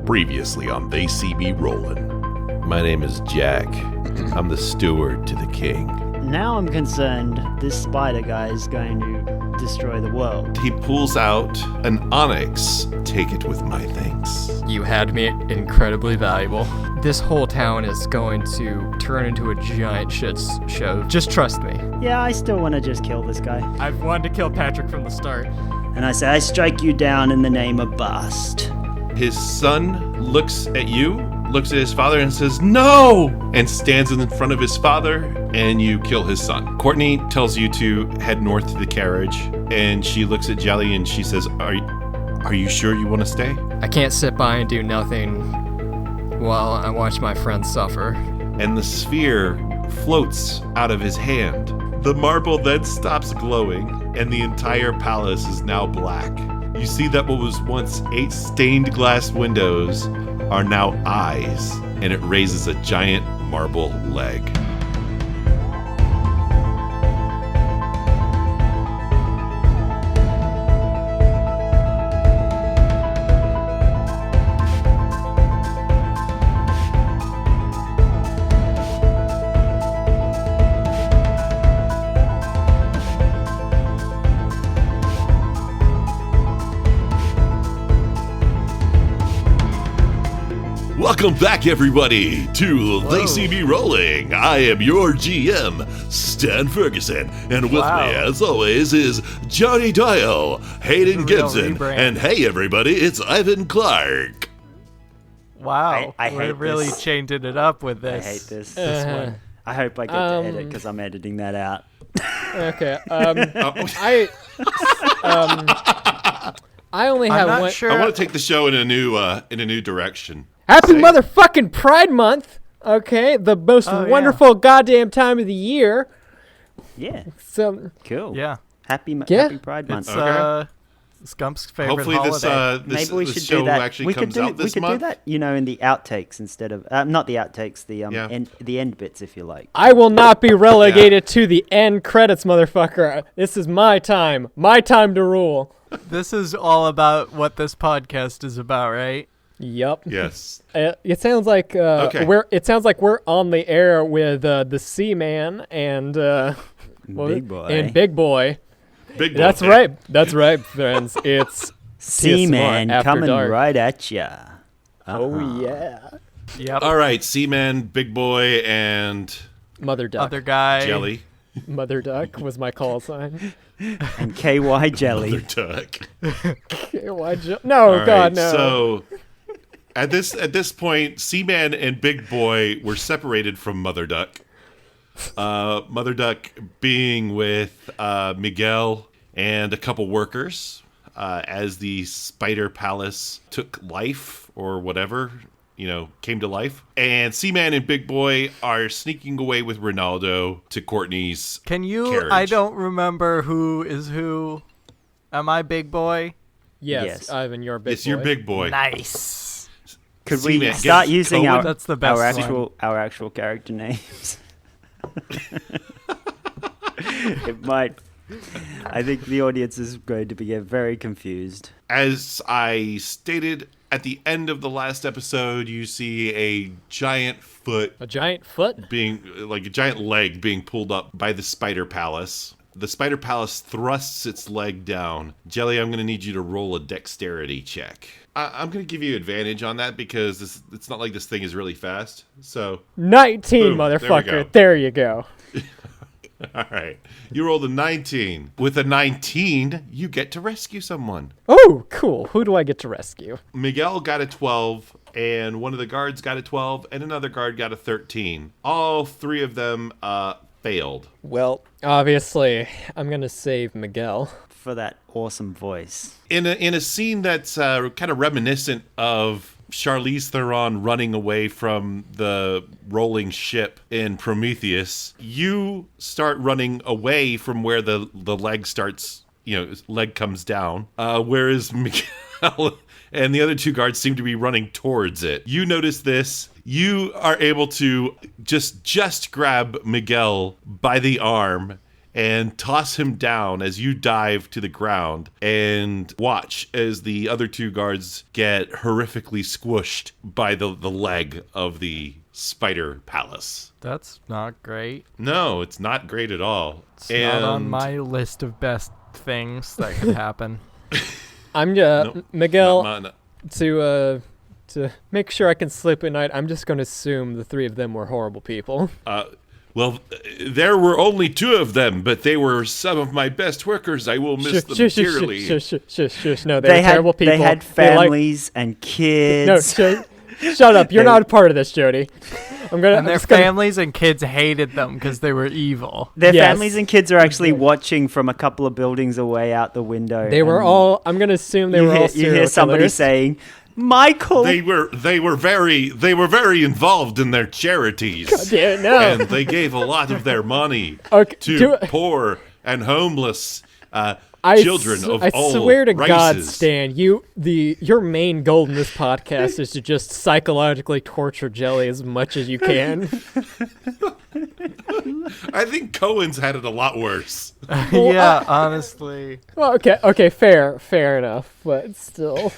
Previously on They See Me Rollin'. My name is Jack. I'm the steward to the king. Now I'm concerned this spider guy is going to destroy the world. He pulls out an onyx. Take it with my thanks. You had me incredibly valuable. This whole town is going to turn into a giant shit show. Just trust me. Yeah, I still want to just kill this guy. I've wanted to kill Patrick from the start. And I say, I strike you down in the name of Bast. His son looks at you, looks at his father and says, "No!" and stands in front of his father, and you kill his son. Courtney tells you to head north to the carriage, and she looks at Jelly and she says, Are you sure you want to stay? I can't sit by and do nothing while I watch my friends suffer. And the sphere floats out of his hand. The marble then stops glowing, and the entire palace is now black. You see that what was once 8 stained glass windows are now eyes, and it raises a giant marble leg. Welcome back, everybody, to They See Me Rolling. I am your GM, Stan Ferguson, and with me, as always, is Johnny Doyle, Hayden Gibson, and hey, everybody, it's Ivan Clark. Wow, I hate we're really this. changing it up with this. I hate this one. I hope I get to edit because I'm editing that out. Okay. I only have I'm not one. sure. I want to take the show in a new direction. Happy Say it. motherfucking Pride Month. Okay, the most wonderful goddamn time of the year. Yeah, So cool. Yeah, Happy Yeah. Pride Month. it's Okay. Skunk's favorite Hopefully holiday. Maybe we this should show do that. actually we comes could do, out this we could month. do that, in the outtakes instead of not the outtakes, the Yeah. the end bits, if you like. I will not be relegated to the end credits, motherfucker. This is my time to rule. This is all about what this podcast is about, right? Yup. Yes. It sounds like Okay. we're on the air with the Seaman and Big boy. and Big Boy. Big boy. That's right, friends. It's Seaman After coming Dark. right at ya. Oh yeah, Yep. All right, Seaman, Big Boy, and Mother Duck. Other guy. Jelly. Mother Duck was my call sign. And KY Jelly. Mother Duck. No, All God, right, no. So at this point, Seaman and Big Boy were separated from Mother Duck. Mother Duck being with Miguel and a couple workers as the Spider Palace took life or whatever, came to life. And Seaman and Big Boy are sneaking away with Ronaldo to Courtney's Can you? carriage. I don't remember who is who. Am I Big Boy? yes, Ivan, you're a big It's boy. your Big Boy. Nice. Could Seaman, we get start using Coen? our That's the best our actual character names? It might. I think the audience is going to get very confused. As I stated at the end of the last episode, you see a giant foot A giant foot. being, like a giant leg being pulled up by the Spider Palace. The Spider Palace thrusts its leg down. Jelly, I'm going to need you to roll a dexterity check. I'm going to give you advantage on that because it's not like this thing is really fast. So, 19, Boom, there we motherfucker. go. There you go. all right. You rolled a 19. With a 19, you get to rescue someone. Oh, cool. Who do I get to rescue? Miguel got a 12, and one of the guards got a 12, and another guard got a 13. All 3 of them failed. Well, obviously, I'm gonna save Miguel. For that awesome voice. In a scene that's kind of reminiscent of Charlize Theron running away from the rolling ship in Prometheus, you start running away from where the leg starts, leg comes down, whereas Miguel and the other 2 guards seem to be running towards it. You notice this. You are able to just grab Miguel by the arm and toss him down as you dive to the ground and watch as the other two guards get horrifically squished by the leg of the spider palace. That's not great. No, it's not great at all. It's not on my list of best things that could happen. I'm Nope, Miguel. not To make sure I can sleep at night, I'm just going to assume the three of them were horrible people. Well, there were only two of them, but they were some of my best workers. I will miss them dearly. Shush. No, they were terrible people. They had families and kids. No, shut up. You're not a part of this, Jody. And their families and kids hated them because they were evil. Their families and kids are actually watching from a couple of buildings away out the window. They were all. I'm going to assume they were all serial You hear somebody killers. saying, "Michael." They were very involved in their charities. God damn it, no. And they gave a lot of their money to poor and homeless children of all I swear to races. God, Stan, your main goal in this podcast is to just psychologically torture Jelly as much as you can. I think Coen's had it a lot worse. Yeah, honestly. Well, okay, fair enough, but still.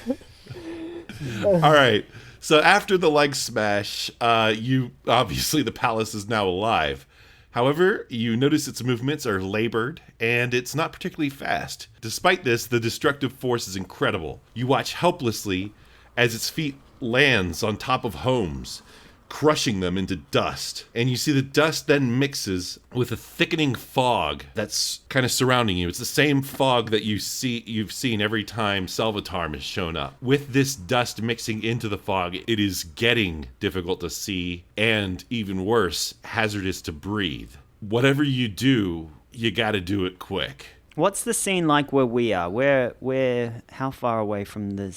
All right. So after the leg smash, the palace is now alive. However, you notice its movements are labored, and it's not particularly fast. Despite this, the destructive force is incredible. You watch helplessly as its feet lands on top of homes, crushing them into dust. And you see the dust then mixes with a thickening fog that's kind of surrounding you. It's the same fog that you've seen every time Salvatarm has shown up. With this dust mixing into the fog, it is getting difficult to see and, even worse, hazardous to breathe. Whatever you do, you gotta do it quick. What's the scene like where we are? We're how far away from the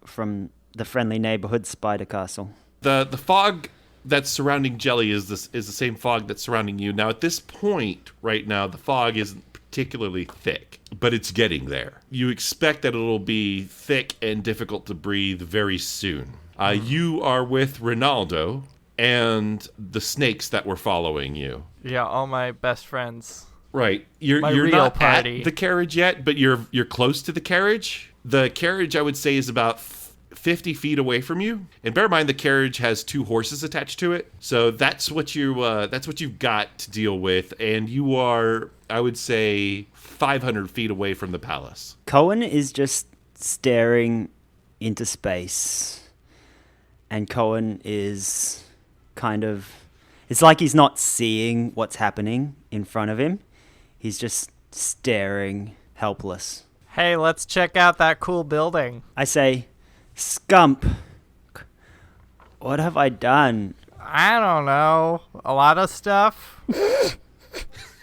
friendly neighborhood spider castle? The fog that's surrounding Jelly is the same fog that's surrounding you. Now, at this point, right now, the fog isn't particularly thick, but it's getting there. You expect that it'll be thick and difficult to breathe very soon. You are with Ronaldo and the snakes that were following you. Yeah, all my best friends. Right. You're real not party. at the carriage yet, but you're close to the carriage. The carriage, I would say, is about 50 feet away from you, and bear in mind the carriage has 2 horses attached to it, so that's what you've got to deal with, and you are, I would say, 500 feet away from the palace. Coen is just staring into space, and Coen is it's like he's not seeing what's happening in front of him. He's just staring, helpless. Hey, let's check out that cool building. I say, Skumk, what have I done? I don't know. A lot of stuff.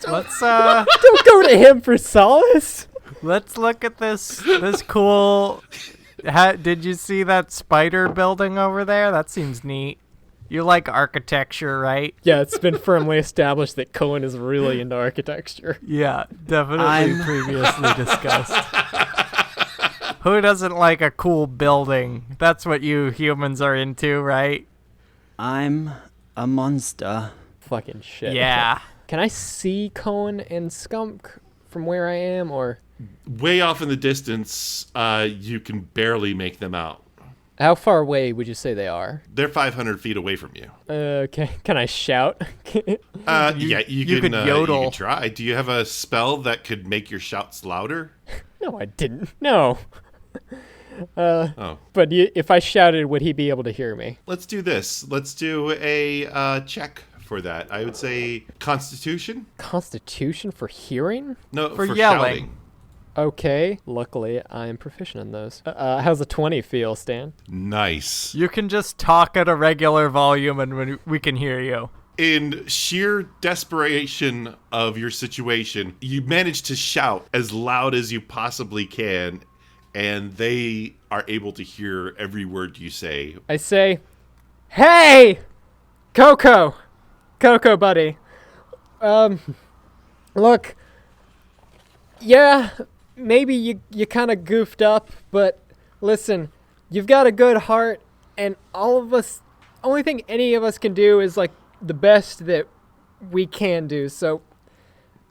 Let's Don't go to him for solace. let's look at this cool. Did you see that spider building over there? That seems neat. You like architecture, right? Yeah, it's been firmly established that Coen is really into architecture. Yeah, definitely previously discussed. Who doesn't like a cool building? That's what you humans are into, right? I'm a monster. Fucking shit. Yeah. Can I see Coen and Skumk from where I am, or Way off in the distance, you can barely make them out. how far away would you say they are? They're 500 feet away from you. Okay. Can I shout? Yeah, you could yodle. You can try. Do you have a spell that could make your shouts louder? No, I didn't. No. Oh. But if I shouted, would he be able to hear me? Let's do this. Let's do a check for that. I would say Constitution. Constitution for hearing? No, For for yelling. shouting. Okay. Luckily, I am proficient in those. How's a 20 feel, Stan? Nice. You can just talk at a regular volume and we can hear you. In sheer desperation of your situation, you manage to shout as loud as you possibly can, and they are able to hear every word you say. I say, "Hey, Coco, buddy. Look, yeah, maybe you kind of goofed up, but listen, you've got a good heart, and all of us, only thing any of us can do is like the best that we can do. So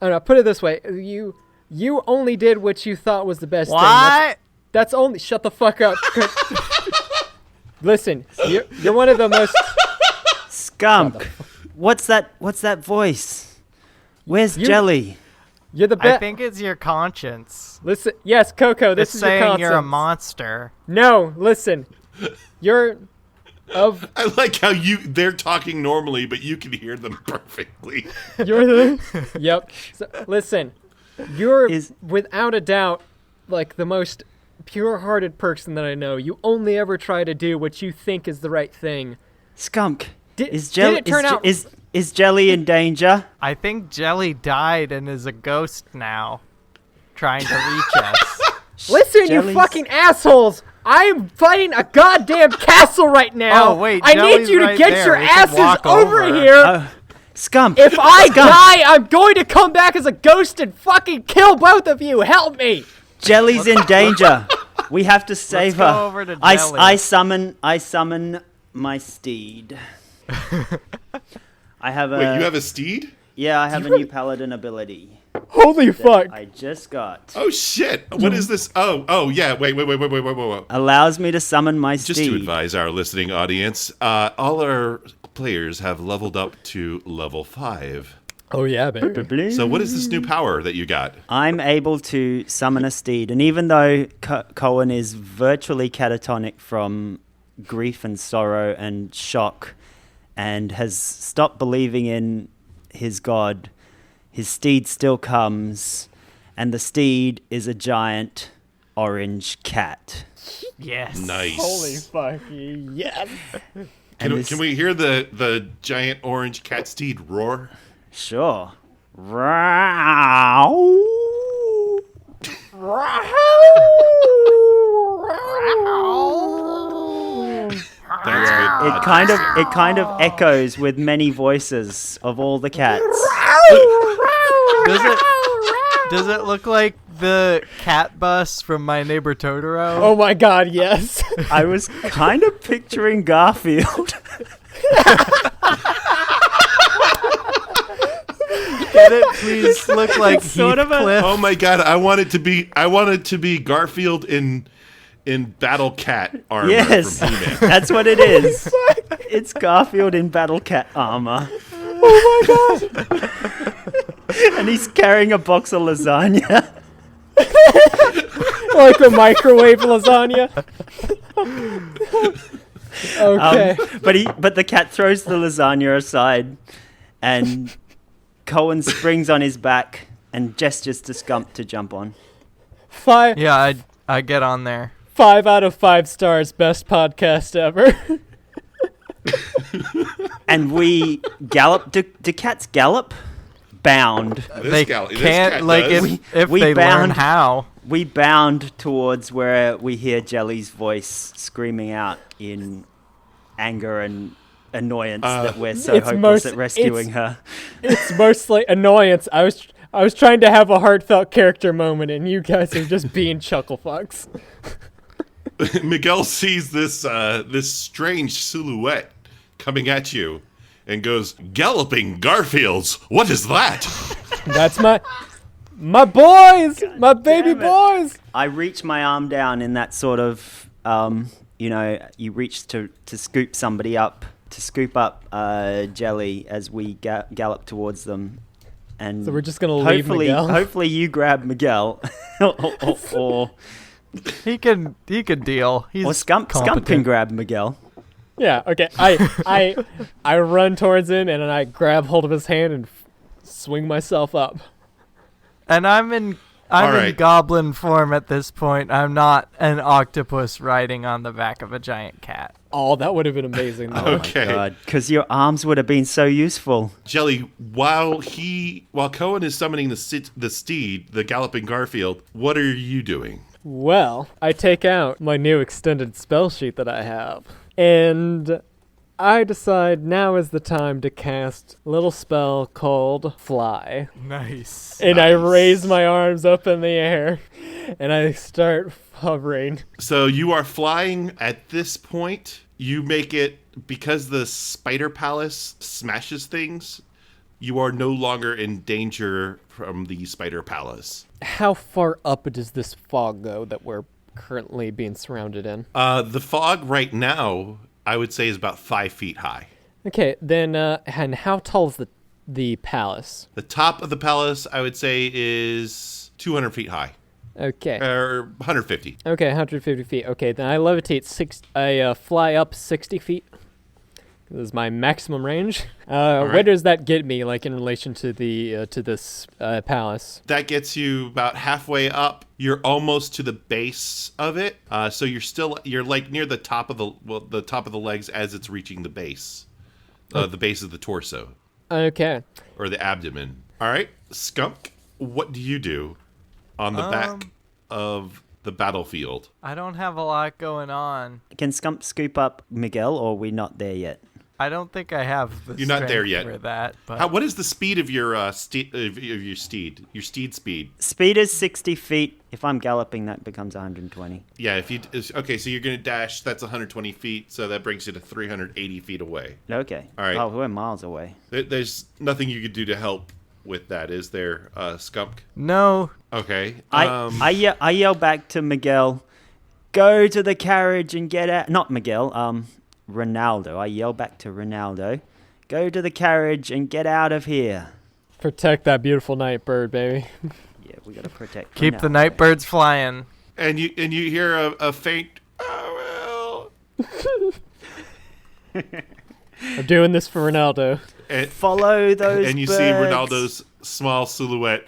Oh no, put it this way. You only did what you thought was the best thing. What? That's only... Shut the fuck up. Listen, you're one of the most... Skumk. What's that voice? Where's Jelly? You're the I best... think it's your conscience. Listen, yes, Coco, this It's is your saying conscience. you're a monster. No, listen. You're... I like how they're talking normally, but you can hear them perfectly. You're the... Yep. So, listen, you're without a doubt like the most pure-hearted person that I know. You only ever try to do what you think is the right thing. Skunk. Did it turn out... Is Jelly in danger? I think Jelly died and is a ghost now, trying to reach us. Listen, Jelly's- you fucking assholes! I am fighting a goddamn castle right now. Oh, wait, I Jelly's need you to right get there. your We can asses walk over over. here. Skunk. If I die, I'm going to come back as a ghost and fucking kill both of you. Help me. Jelly's in danger. We have to save Let's her. go over to I Jelly. summon my steed. I have a... Wait, you have a steed? Yeah, I have a new paladin ability Holy fuck. I just got. Oh shit! What is this? Oh yeah. Wait. Allows me to summon my Just steed. to advise our listening audience, all our players have leveled up to level 5. Oh yeah, baby. So what is this new power that you got? I'm able to summon a steed, and even though Coen is virtually catatonic from grief and sorrow and shock, and has stopped believing in his god, his steed still comes, and the steed is a giant orange cat. Yes. Nice. Holy fuck. Yes. Can we hear the giant orange cat steed roar? Sure. Row. That's good. It kind of echoes with many voices of all the cats. Does it look like the cat bus from My Neighbor Totoro? Oh my god, yes. I was kind of picturing Garfield. Can it please look like sort of a- Heathcliff? Oh my god! I want it to be Garfield in Battle Cat armor Yes, from He-Man. that's what it is. It's Garfield in Battle Cat armor. Oh my god. And he's carrying a box of lasagna. Like a microwave lasagna. Okay. But the cat throws the lasagna aside, and Coen springs on his back and gestures to Skumk to jump on. Yeah, I get on there. 5 out of 5 stars. Best podcast ever. And we gallop. Do cats gallop? Bound. They this can't, cat like, does. if we they learn bound- how. We bound towards where we hear Jelly's voice screaming out in anger and annoyance that we're so It's hopeless most- at rescuing it's- her. It's mostly annoyance. I was trying to have a heartfelt character moment, and you guys are just being chuckle fucks. Miguel sees this strange silhouette coming at you and goes, "Galloping Garfields, what is that?" That's my boys, my baby damn it. boys. I reach my arm down in that sort of, you reach to scoop somebody up, to scoop up Jelly as we gallop towards them. And So we're just gonna leave Miguel? Hopefully you grab Miguel, or He can deal. He's Skunk can competent. grab Miguel. Yeah. Okay. I run towards him and I grab hold of his hand and swing myself up. And I'm in right. goblin form at this point. I'm not an octopus riding on the back of a giant cat. Oh, that would have been amazing. Though. Okay. God, because your arms would have been so useful. Jelly, while Coen is summoning the steed, the galloping Garfield, what are you doing? Well, I take out my new extended spell sheet that I have, and I decide now is the time to cast a little spell called Fly. Nice. And I Nice. raise my arms up in the air, and I start hovering. So you are flying at this point. You make it, because the spider palace smashes things, you are no longer in danger from the spider palace. How far up does this fog go that we're currently being surrounded in? The fog right now, I would say, is about 5 feet high. Okay, then, and how tall is the palace? The top of the palace, I would say, is 200 feet high. Okay. Or 150. Okay, 150 feet. Okay, then I levitate I fly up 60 feet. This is my maximum range. right. Where does that get me, like in relation to the to this palace? That gets you about halfway up. You're almost to the base of it. So you're like near the top of the legs as it's reaching the base. The base of the torso. Okay. Or the abdomen. All right, Skumk, what do you do on the back of the battlefield? I don't have a lot going on. Can Skump scoop up Miguel, or are we not there yet? I don't think I have the You're not there strength yet. for that. But What is the speed of your steed? Your steed speed? Speed is 60 feet. If I'm galloping, that becomes 120. Yeah, okay, so you're gonna dash. That's 120 feet, so that brings you to 380 feet away. Okay. All right. Oh, we're miles away. There's nothing you could do to help with that, is there, Skunk? no, Okay. I yell back to Miguel, go to the carriage and get out. Not Miguel, Ronaldo. I yell back to Ronaldo, go to the carriage and get out of here. Protect that beautiful night bird, baby. Yeah, we gotta protect. keep the Ronaldo. night birds flying. And you hear a faint. Oh I'm doing this for Ronaldo. well. And, Follow those. and you birds. see Ronaldo's small silhouette,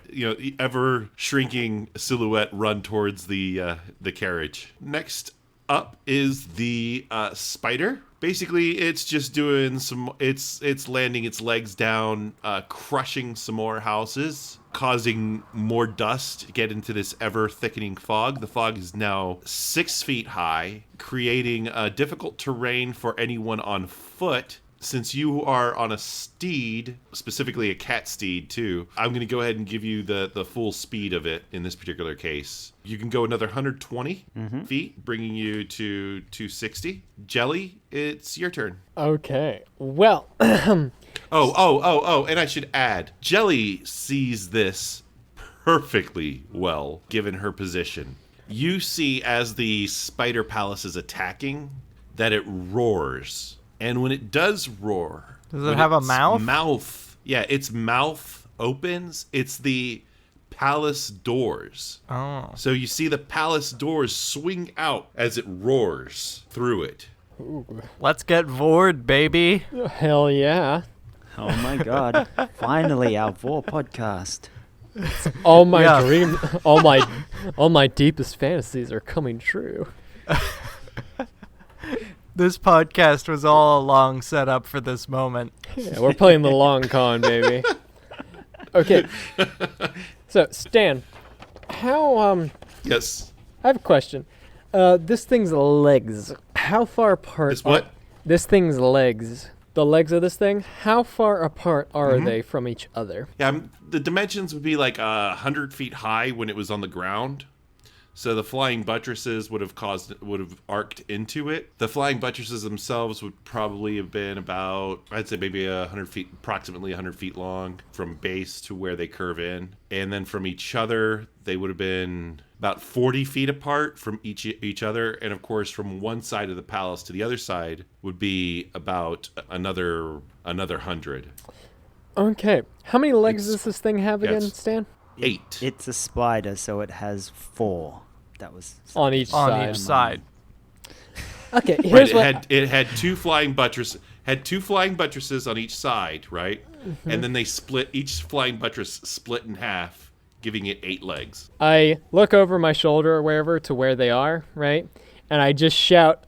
ever shrinking silhouette, run towards the carriage. Next up is the spider. Basically, it's just doing it's landing its legs down, crushing some more houses, causing more dust to get into this ever thickening fog. The fog is now 6 feet high, creating difficult terrain for anyone on foot. Since you are on a steed, specifically a cat steed too, I'm going to go ahead and give you the full speed of it in this particular case. You can go another 120 feet, bringing you to 260. Jelly, it's your turn. Okay. Well, Oh, and I should add, Jelly sees this perfectly well, given her position. You see, as the spider palace is attacking, that it roars. And when it does roar... Does it have a mouth? Yeah, its mouth opens. It's the palace doors. Oh. So you see the palace doors swing out as it roars through it. Let's get Vord, baby. hell yeah. Oh my god! Finally, our Vor podcast. All my Yeah. dreams, all my deepest fantasies are coming true. This podcast was all along set up for this moment. Yeah, we're playing the long con, baby. Okay. So, Stan, how Yes. I have a question. This thing's legs. How far apart? It's what? This thing's legs. The legs of this thing. How far apart are they from each other? Yeah, the dimensions would be like 100 feet high when it was on the ground. So the flying buttresses would have arced into it. The flying buttresses themselves would probably have been about, I'd say maybe 100 feet, approximately 100 feet long from base to where they curve in. And then from each other, they would have been about 40 feet apart from each other. And of course, from one side of the palace to the other side would be about another 100. Okay. How many legs does this thing have again, Yes. Stan? 8. It's a spider, so it has 4. That was On each On side. each side. Okay. Right, Here's what. it had two flying buttresses on each side, right? And then they split, each flying buttress split in half, giving it 8 legs. I look over my shoulder or wherever to where they are, right? And I just shout,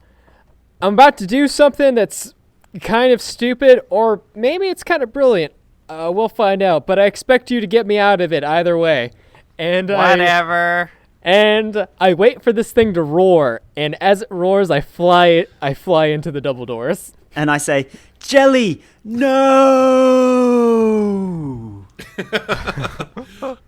I'm about to do something that's kind of stupid, or maybe it's kind of brilliant. We'll find out, but I expect you to get me out of it either way. And Whatever. I wait for this thing to roar, and as it roars, I fly into the double doors. And I say, Jelly, no!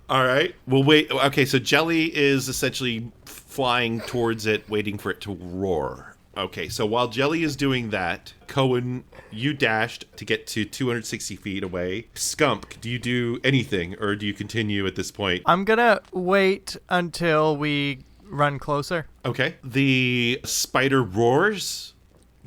All right. Well, wait. Okay, so Jelly is essentially flying towards it, waiting for it to roar. Okay, so while Jelly is doing that, Coen, you dashed to get to 260 feet away. Skumk, do you do anything, or do you continue at this point? I'm gonna wait until we run closer. Okay. The spider roars.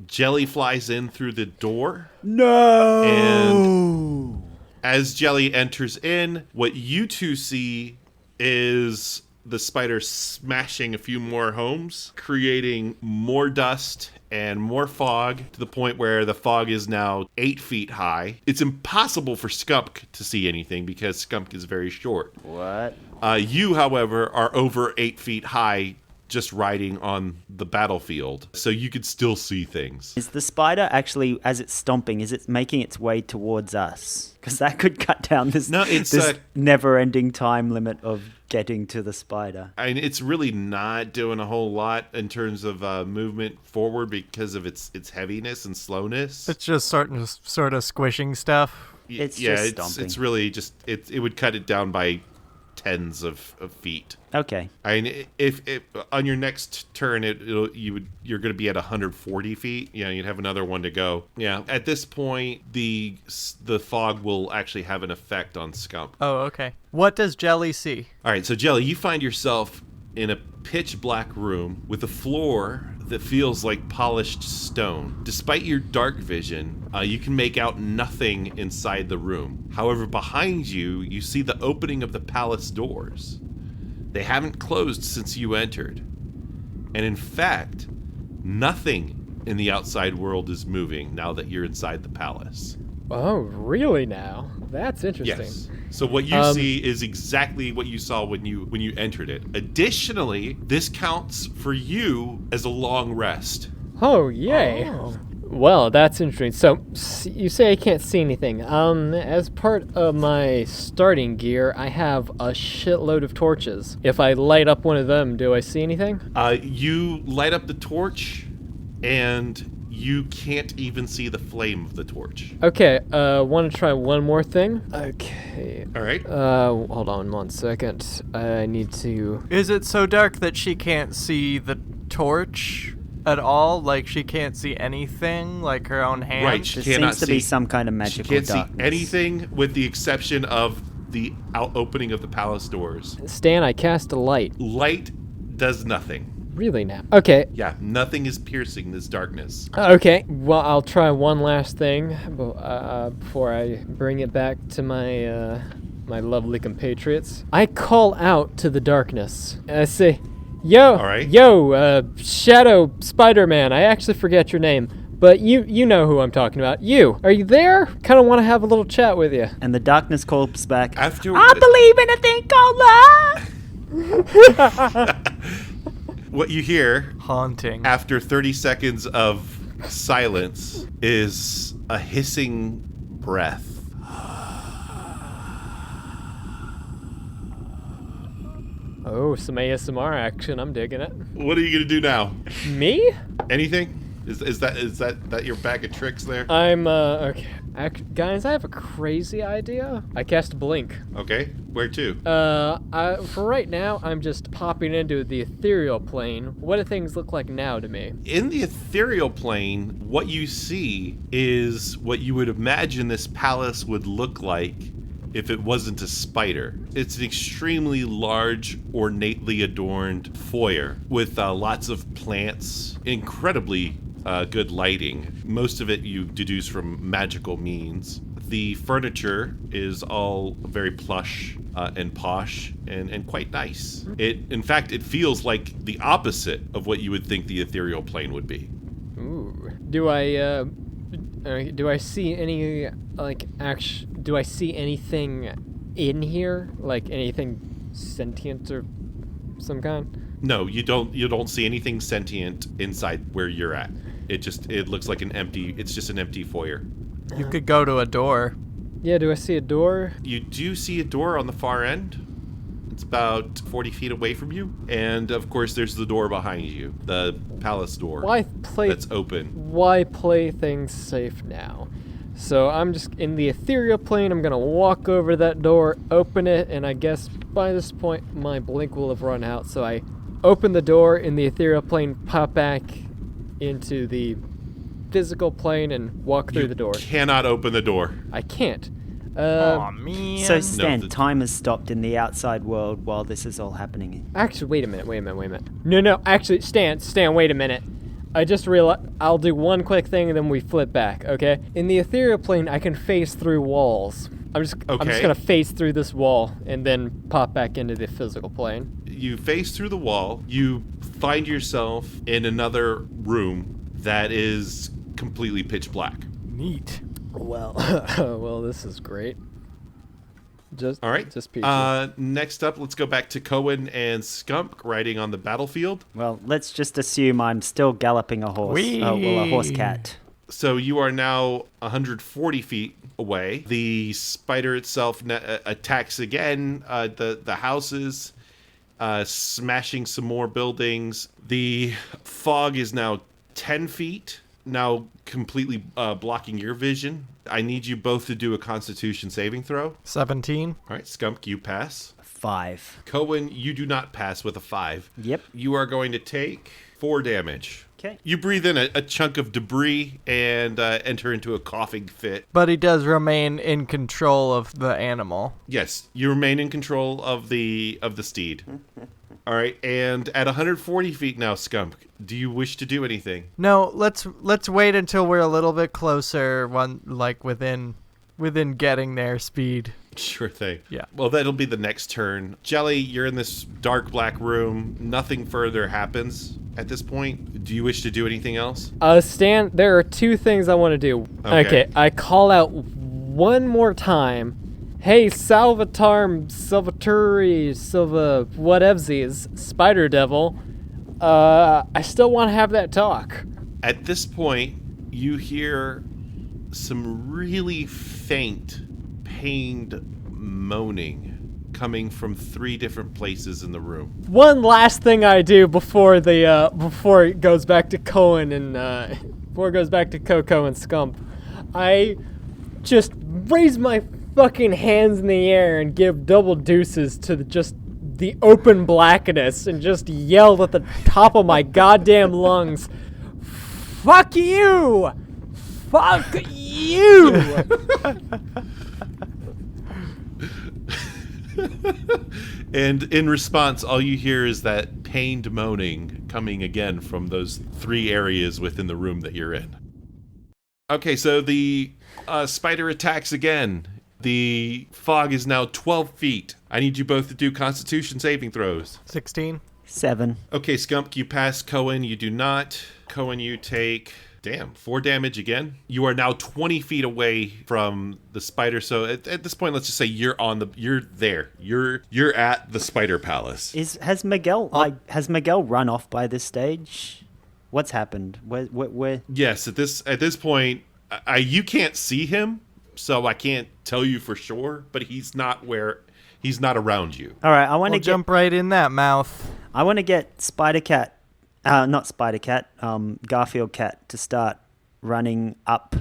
Jelly flies in through the door. No! And as Jelly enters in, what you two see is the spider smashing a few more homes, creating more dust and more fog to the point where the fog is now 8 feet high. It's impossible for Skumk to see anything because Skumk is very short. What? You, however, are over 8 feet high, just riding on the battlefield, so you could still see things. Is the spider actually, as it's stomping, is it making its way towards us? Because that could cut down this, this never-ending time limit of getting to the spider. I mean, it's really not doing a whole lot in terms of movement forward because of its heaviness and slowness. It's just sort of squishing stuff. It's just stomping. It's really just it would cut it down by tens of feet. Okay. I mean, if on your next turn, you're going to be at 140 feet. Yeah, you'd have another one to go. Yeah. At this point, the fog will actually have an effect on Skump. Oh, okay. What does Jelly see? All right, so Jelly, you find yourself in a pitch black room with a floor that feels like polished stone. Despite your dark vision, you can make out nothing inside the room. However, behind you, you see the opening of the palace doors. They haven't closed since you entered. And in fact, nothing in the outside world is moving now that you're inside the palace. Oh, really now? That's interesting. Yes. So what you see is exactly what you saw when you entered it. Additionally, this counts for you as a long rest. Oh, yay. Oh. Well, that's interesting. So, you say I can't see anything. As part of my starting gear, I have a shitload of torches. If I light up one of them, do I see anything? You light up the torch, and you can't even see the flame of the torch. Okay, want to try one more thing? Okay. All right. Hold on 1 second. I need to... Is it so dark that she can't see the torch at all? Like, she can't see anything? Like, her own hand? Right, she there cannot seems to be some kind of magical She can't darkness. see anything with the exception of the opening of the palace doors. Stan, I cast a light. Light does nothing. Really now? Okay. Yeah, nothing is piercing this darkness. Okay, well, I'll try one last thing before I bring it back to my my lovely compatriots. I call out to the darkness, and I say, Yo, all right. Shadow Spider-Man, I actually forget your name, but you know who I'm talking about. You, are you there? Kind of want to have a little chat with you. And the darkness calls back, After I believe in a thing called love! What you hear Haunting. after 30 seconds of silence is a hissing breath. Oh, some ASMR action. I'm digging it. What are you going to do now? Me? Anything? Is that your bag of tricks there? I'm, okay. Guys, I have a crazy idea. I cast Blink. Okay, where to? For right now, I'm just popping into the ethereal plane. What do things look like now to me? In the ethereal plane, what you see is what you would imagine this palace would look like if it wasn't a spider. It's an extremely large, ornately adorned foyer with lots of plants, incredibly good lighting. Most of it you deduce from magical means. The furniture is all very plush and posh and quite nice. In fact, it feels like the opposite of what you would think the ethereal plane would be. Ooh. Do I see any, do I see anything in here? Like anything sentient or some kind? No, you don't see anything sentient inside where you're at. It looks like it's just an empty foyer. You could go to a door. Yeah, do I see a door? You do see a door on the far end. It's about 40 feet away from you. And of course there's the door behind you, the palace door. That's open. Why play things safe now? So I'm just in the ethereal plane. I'm gonna walk over to that door, open it, and I guess by this point my blink will have run out. So I open the door in the ethereal plane, pop back into the physical plane and walk through the door. Cannot open the door. I can't. Aw, man. So, Stan, the- time has stopped in the outside world while this is all happening. Actually, wait a minute. No, actually, Stan, wait a minute. I just realized I'll do one quick thing and then we flip back, okay? In the ethereal plane, I can phase through walls. I'm just gonna phase through this wall and then pop back into the physical plane. You phase through the wall. You find yourself in another room that is completely pitch black. Neat. Well, well, this is great. All right. Just peachy. Next up, let's go back to Coen and Skumk riding on the battlefield. Well, let's just assume I'm still galloping a horse. Whee! A horse cat. So you are now 140 feet away. The spider itself attacks again the houses, smashing some more buildings. The fog is now 10 feet, now completely blocking your vision. I need you both to do a Constitution saving throw. 17. All right, Skumk, you pass. 5. Coen, you do not pass with a 5. Yep. You are going to take 4 damage. Okay. You breathe in a chunk of debris and enter into a coughing fit. But he does remain in control of the animal. Yes, you remain in control of the steed. All right, and at 140 feet now, Skumk, do you wish to do anything? No, let's wait until we're a little bit closer, within getting their speed. Sure thing. Yeah. Well, that'll be the next turn. Jelly, you're in this dark black room. Nothing further happens at this point. Do you wish to do anything else? Stan, there are 2 things I want to do. Okay. I call out one more time. Hey, Salvatore, whatevsies, Spider Devil. I still want to have that talk. At this point, you hear some really faint, pained moaning coming from 3 different places in the room. One last thing I do before it goes back to Coen and before it goes back to Coco and Skump, I just raise my fucking hands in the air and give double deuces to the open blackness and just yell at the top of my goddamn lungs, "Fuck you! Fuck you!" And in response, all you hear is that pained moaning coming again from those 3 areas within the room that you're in. Okay, so the spider attacks again. The fog is now 12 feet. I need you both to do Constitution saving throws. 16. 7. Okay, Skump, you pass. Coen, you do not. Coen, you take... 4 damage again. You are now 20 feet away from the spider. So at this point, let's just say you're there. You're at the spider palace. Has Miguel run off by this stage? What's happened? Where? Yes, at this point, you can't see him, so I can't tell you for sure. But he's not around you. All right, I want to jump right in that mouth. I want to get Garfield Cat to start running up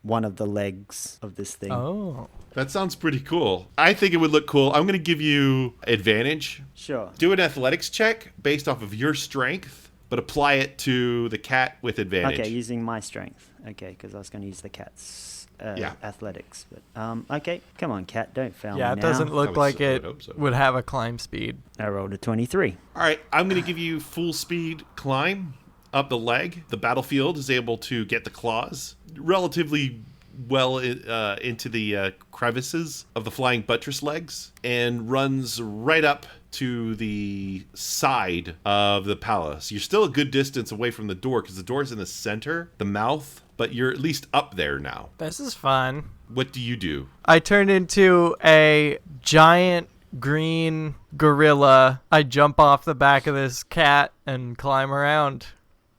one of the legs of this thing. Oh. That sounds pretty cool. I think it would look cool. I'm going to give you advantage. Sure. Do an athletics check based off of your strength, but apply it to the cat with advantage. Okay, using my strength. Okay, because I was going to use the cat's athletics. But okay, come on, cat, don't fail me now. Yeah, it doesn't look like it hope so. would have a climb speed. I rolled a 23. All right, I'm going to give you full speed climb up the leg. The battlefield is able to get the claws relatively well into the crevices of the flying buttress legs and runs right up to the side of the palace. You're still a good distance away from the door because the door's in the center, the mouth, but you're at least up there now. This is fun. What do you do? I turn into a giant green gorilla. I jump off the back of this cat and climb around,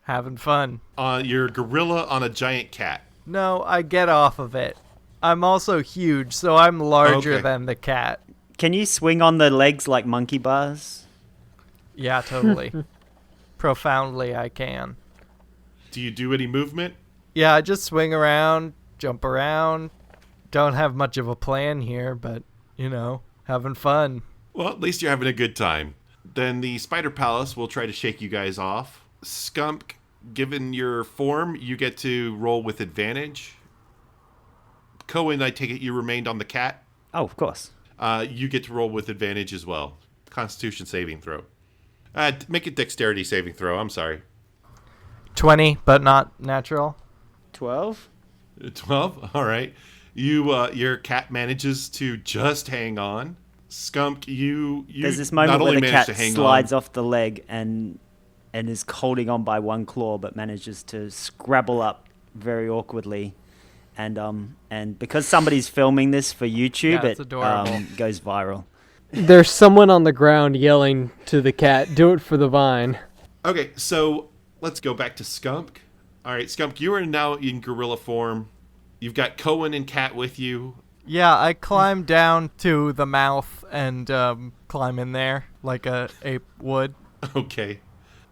having fun. You're a gorilla on a giant cat. No, I get off of it. I'm also huge, so I'm larger Okay. than the cat. Can you swing on the legs like monkey bars? Yeah, totally. Profoundly, I can. Do you do any movement? Yeah, I just swing around, jump around. Don't have much of a plan here, but, having fun. Well, at least you're having a good time. Then the Spider Palace will try to shake you guys off. Skumk, given your form, you get to roll with advantage. Coen, I take it you remained on the cat. Oh, of course. You get to roll with advantage as well. Constitution saving throw. Make a dexterity saving throw. I'm sorry. 20, but not natural. 12? 12? All right. Your cat manages to just hang on. Skumk, you There's this not moment only where the managed cat to hang slides on, off the leg and is holding on by one claw, but manages to scrabble up very awkwardly. And because somebody's filming this for YouTube, Yeah, it's adorable. it goes viral. There's someone on the ground yelling to the cat, "Do it for the vine." Okay, so let's go back to Skumk. All right, Skumk, you are now in gorilla form. You've got Coen and Cat with you. Yeah, I climb down to the mouth and climb in there like a ape would, Okay.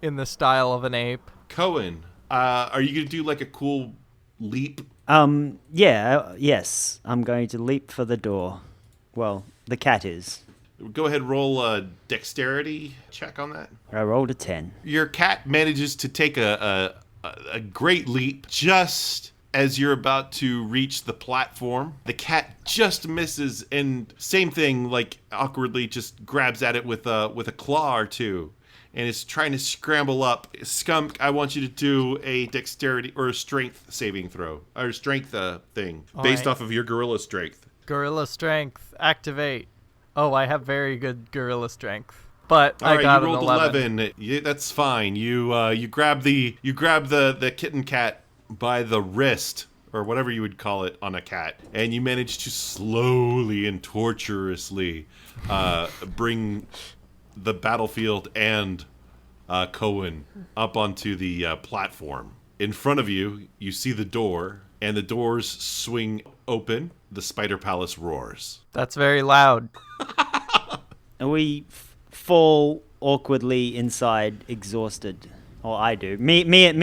in the style of an ape. Coen, are you going to do like a cool leap? Yes, I'm going to leap for the door. Well, the cat is. Go ahead, roll a dexterity check on that. I rolled a 10. Your cat manages to take a great leap just as you're about to reach the platform. The cat just misses, and same thing, like awkwardly just grabs at it with a claw or two, and is trying to scramble up. Skunk, I want you to do a dexterity or a strength saving throw, or strength thing, based right. off of your gorilla strength. Gorilla strength, activate. Oh, I have very good gorilla strength. But All I right, got you an rolled 11. Yeah, that's fine. You grab the kitten cat by the wrist, or whatever you would call it on a cat, and you manage to slowly and tortuously bring the battlefield and Coen up onto the platform. In front of you, you see the door, and the doors swing open. The Spider Palace roars. That's very loud. And we fall awkwardly inside, exhausted. Or I do. Me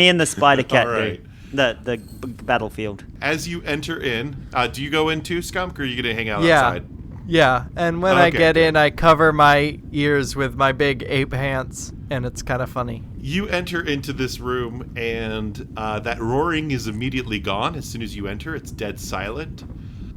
and the spider cat All right. do. The battlefield. As you enter in, do you go into Skunk, or are you going to hang out Yeah. outside? Yeah, and when I Okay, get good. in, I cover my ears with my big ape hands, and it's kind of funny. You enter into this room, and that roaring is immediately gone. As soon as you enter, it's dead silent.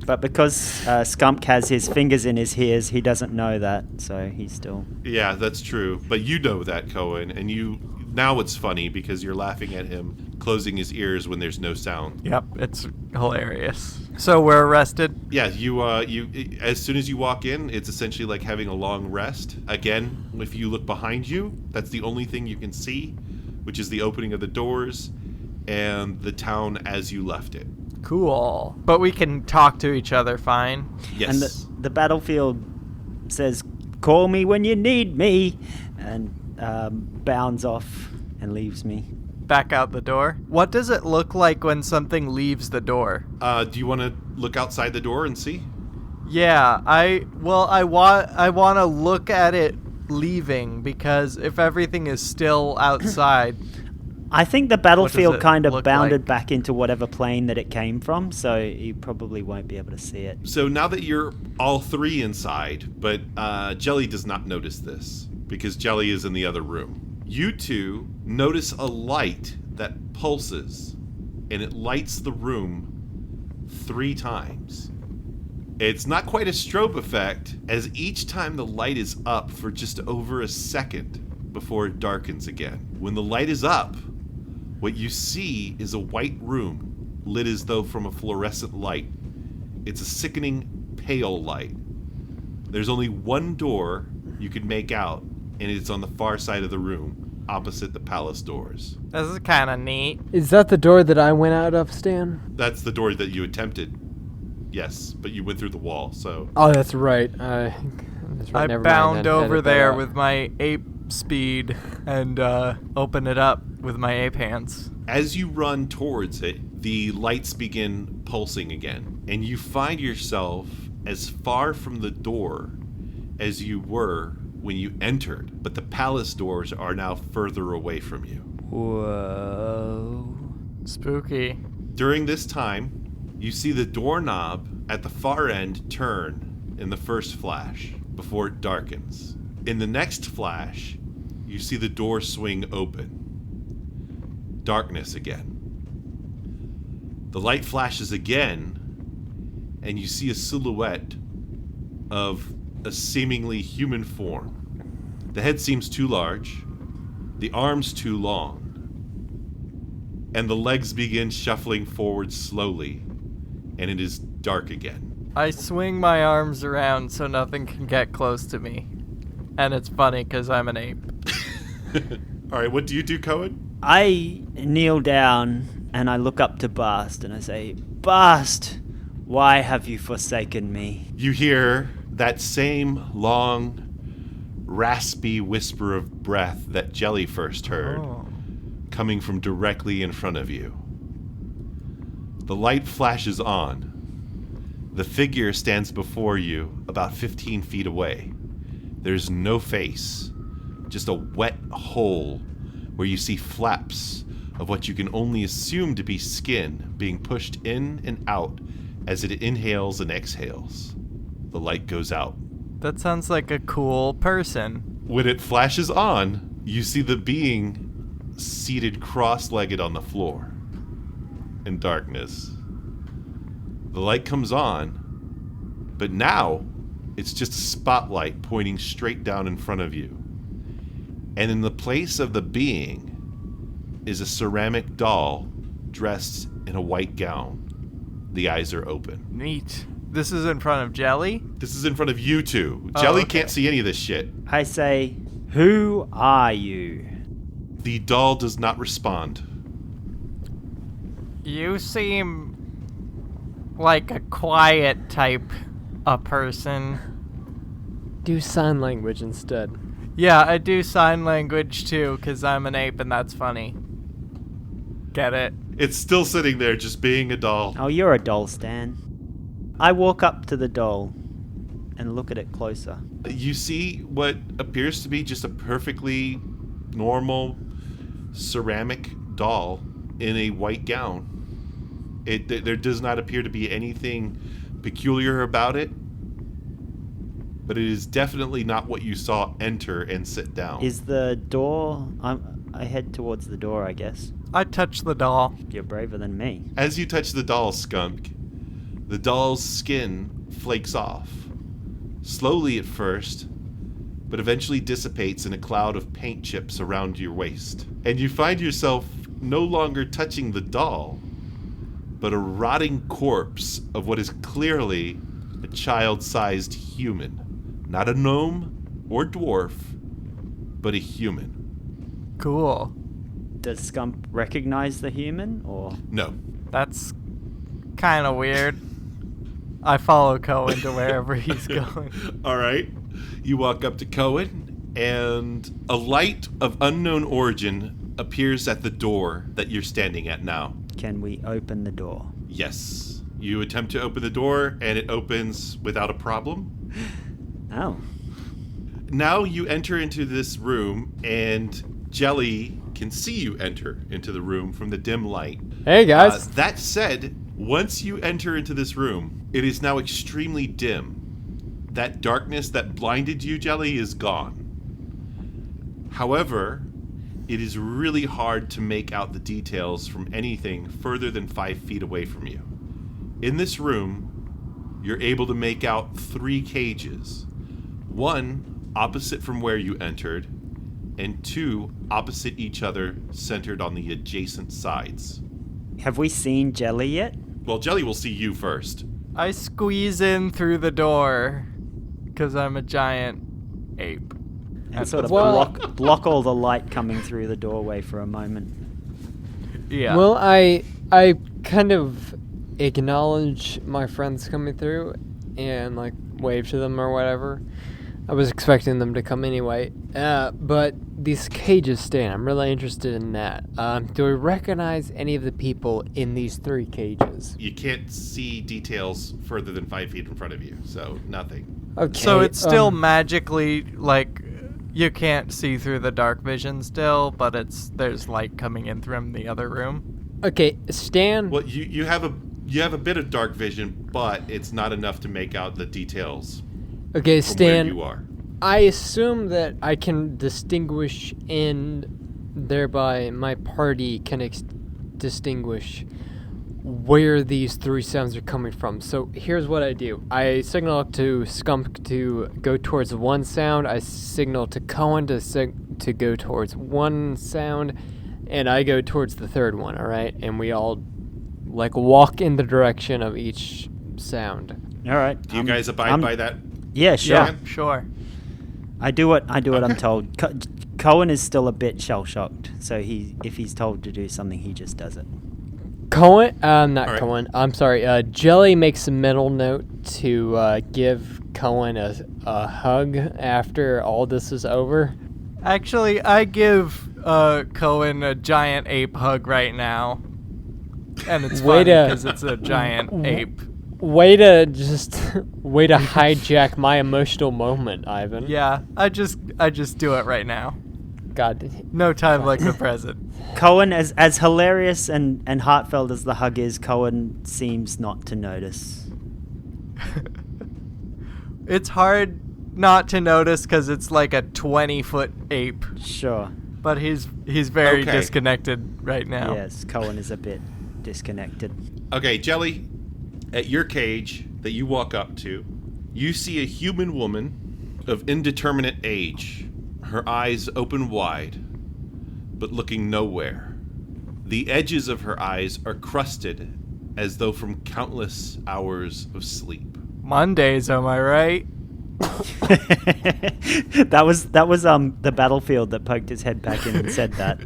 But because Skumk has his fingers in his ears, he doesn't know that, so he's still... Yeah, that's true. But you know that, Coen, and now it's funny because you're laughing at him closing his ears when there's no sound. Yep, it's hilarious. So we're arrested? Yeah, you as soon as you walk in, it's essentially like having a long rest. Again, if you look behind you, that's the only thing you can see, which is the opening of the doors and the town as you left it. Cool. But we can talk to each other fine. Yes. And the battlefield says, "Call me when you need me," and bounds off and leaves me. Back out the door. What does it look like when something leaves the door? Do you want to look outside the door and see? Yeah, I want to look at it leaving, because if everything is still outside, I think the battlefield it kind of look bounded like? back into whatever plane that it came from, so you probably won't be able to see it. So now that you're all three inside, but Jelly does not notice this because Jelly is in the other room. You two notice a light that pulses, and it lights the room 3 times. It's not quite a strobe effect, as each time the light is up for just over a second before it darkens again. When the light is up, what you see is a white room lit as though from a fluorescent light. It's a sickening pale light. There's only one door you can make out, and it's on the far side of the room, opposite the palace doors. this is kind of neat. Is that the door that I went out of, Stan? That's the door that you attempted. Yes, but you went through the wall, so... Oh, that's right. That's right. I Never mind, bound had to over edit that there out. with my ape speed and open it up with my ape hands. As you run towards it, the lights begin pulsing again, and you find yourself as far from the door as you were when you entered, but the palace doors are now further away from you. Whoa. Spooky. During this time, you see the doorknob at the far end turn in the first flash before it darkens. In the next flash, you see the door swing open. darkness again. The light flashes again, and you see a silhouette of a seemingly human form. The head seems too large, the arms too long, and the legs begin shuffling forward slowly, and it is dark again. I swing my arms around so nothing can get close to me. And it's funny because I'm an ape. All right, what do you do, Coen? I kneel down and I look up to Bast and I say, Bast, why have you forsaken me? You hear that same long, raspy whisper of breath that Jelly first heard, coming from directly in front of you. The light flashes on. The figure stands before you about 15 feet away. There's no face, just a wet hole where you see flaps of what you can only assume to be skin being pushed in and out as it inhales and exhales. The light goes out. That sounds like a cool person. When it flashes on, you see the being seated cross-legged on the floor in darkness. The light comes on, but now it's just a spotlight pointing straight down in front of you. And in the place of the being is a ceramic doll dressed in a white gown. The eyes are open. Neat. This is in front of Jelly? This is in front of you two. Oh, Jelly okay. can't see any of this shit. I say, who are you? The doll does not respond. You seem like a quiet type of person. Do sign language instead. Yeah, I do sign language too, because I'm an ape and that's funny. Get it? It's still sitting there just being a doll. Oh, you're a doll, Stan. I walk up to the doll and look at it closer. You see what appears to be just a perfectly normal ceramic doll in a white gown. There does not appear to be anything peculiar about it, but it is definitely not what you saw enter and sit down. Is the door... I head towards the door, I guess. I touch the doll. You're braver than me. As you touch the doll, Skumk, the doll's skin flakes off. Slowly at first, but eventually dissipates in a cloud of paint chips around your waist. And you find yourself no longer touching the doll, but a rotting corpse of what is clearly a child-sized human. Not a gnome or dwarf, but a human. Cool. Does Skump recognize the human, or...? No. That's kind of weird. I follow Coen to wherever he's going. All right. You walk up to Coen, and a light of unknown origin appears at the door that you're standing at now. Can we open the door? Yes. You attempt to open the door, and it opens without a problem. Oh. Now you enter into this room, and Jelly can see you enter into the room from the dim light. Hey, guys. That said, once you enter into this room, it is now extremely dim. That darkness that blinded you, Jelly, is gone. However, it is really hard to make out the details from anything further than 5 feet away from you. In this room, you're able to make out 3 cages. 1 opposite from where you entered, and 2 opposite each other, centered on the adjacent sides. Have we seen Jelly yet? Well, Jelly will see you first. I squeeze in through the door because I'm a giant ape. And sort of Well- block all the light coming through the doorway for a moment. Yeah. Well, I kind of acknowledge my friends coming through and like wave to them or whatever. I was expecting them to come anyway. But these cages, Stan, I'm really interested in that. Do we recognize any of the people in these 3 cages? You can't see details further than 5 feet in front of you, so nothing. Okay. So it's still magically like you can't see through the dark vision still, but there's light coming in from the other room. Okay, Stan. Well, you have a bit of dark vision, but it's not enough to make out the details Okay, from Stan. where you are. I assume that I can distinguish in thereby my party can distinguish where these three sounds are coming from. So here's what I do. I signal to Skumk to go towards one sound. I signal to Coen to go towards one sound. And I go towards the third one, all right? And we all, walk in the direction of each sound. All right. Do you guys abide by that? Yeah, sure. Yeah, sure. I do what I'm told. Coen is still a bit shell-shocked, so if he's told to do something, he just does it. Not right. Coen. I'm sorry. Jelly makes a mental note to give Coen a hug after all this is over. Actually, I give Coen a giant ape hug right now. And it's funny because it's a giant ape. Way to hijack my emotional moment, Ivan. Yeah, I just do it right now. God. No time like the present. Coen, as hilarious and heartfelt as the hug is, Coen seems not to notice. It's hard not to notice because it's like a 20-foot ape. Sure. But he's very Okay. disconnected right now. Yes, Coen is a bit disconnected. Okay, Jelly, at your cage that you walk up to, you see a human woman of indeterminate age, her eyes open wide, but looking nowhere. The edges of her eyes are crusted as though from countless hours of sleep. Mondays, am I right? that was the battlefield that poked his head back in and said that.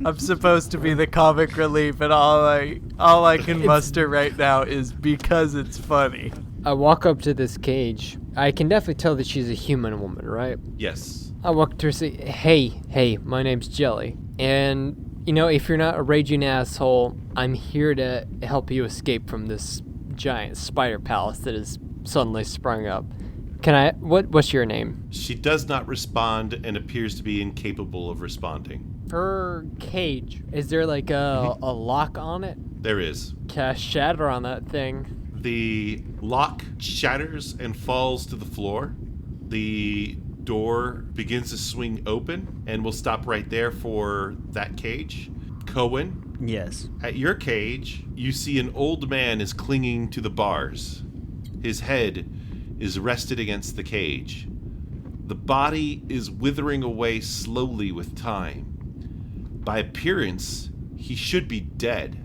I'm supposed to be the comic relief, and all I can muster right now is because it's funny. I walk up to this cage. I can definitely tell that she's a human woman, right? Yes. I walk up to her and say, hey, my name's Jelly. And, if you're not a raging asshole, I'm here to help you escape from this giant spider palace that has suddenly sprung up. What's your name? She does not respond and appears to be incapable of responding. Her cage, is there a lock on it? There is. Cast shatter on that thing. The lock shatters and falls to the floor. The door begins to swing open, and we'll stop right there for that cage. Coen, Yes. at your cage, you see an old man is clinging to the bars. His head is rested against the cage. The body is withering away slowly with time. By appearance, he should be dead,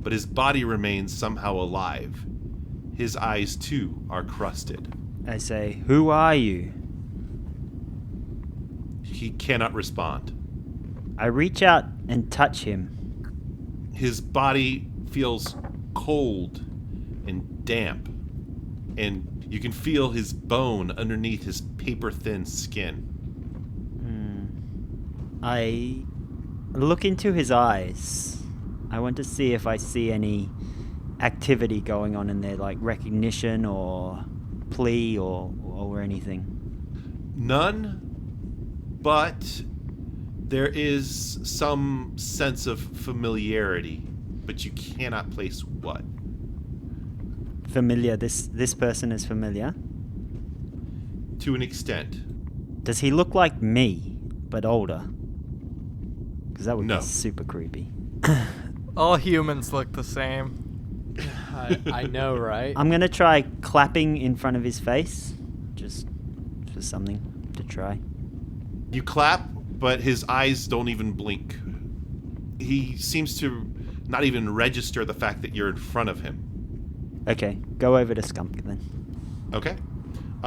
but his body remains somehow alive. His eyes, too, are crusted. I say, "Who are you?" He cannot respond. I reach out and touch him. His body feels cold and damp, and you can feel his bone underneath his paper-thin skin. I look into his eyes. I want to see if I see any activity going on in there, like recognition or plea or anything. None, but there is some sense of familiarity, but you cannot place what. Familiar. This person is familiar. To an extent. Does he look like me, but older? Because that would No. be super creepy. All humans look the same. I know, right? I'm gonna try clapping in front of his face, just for something to try. You clap, but his eyes don't even blink. He seems to not even register the fact that you're in front of him. Okay, go over to Skumk then. Okay?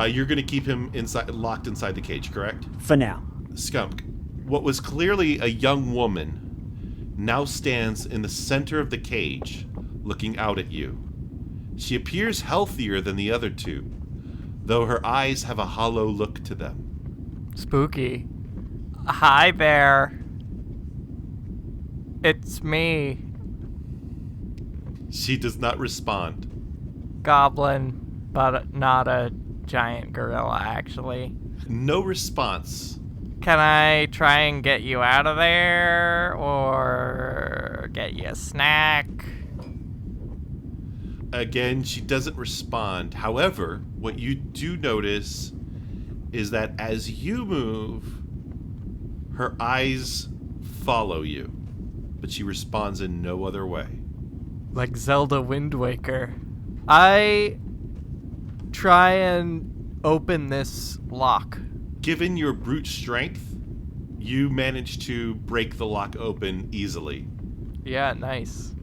You're going to keep him locked inside the cage, correct? For now. Skunk, what was clearly a young woman now stands in the center of the cage, looking out at you. She appears healthier than the other two, though her eyes have a hollow look to them. Spooky. Hi there. It's me, She does not respond. Goblin, but not a giant gorilla, actually. No response. Can I try and get you out of there, or get you a snack? Again, she doesn't respond. However, what you do notice is that as you move, her eyes follow you, but she responds in no other way. Like Zelda Wind Waker. I try and open this lock. Given your brute strength, you manage to break the lock open easily. Yeah, nice.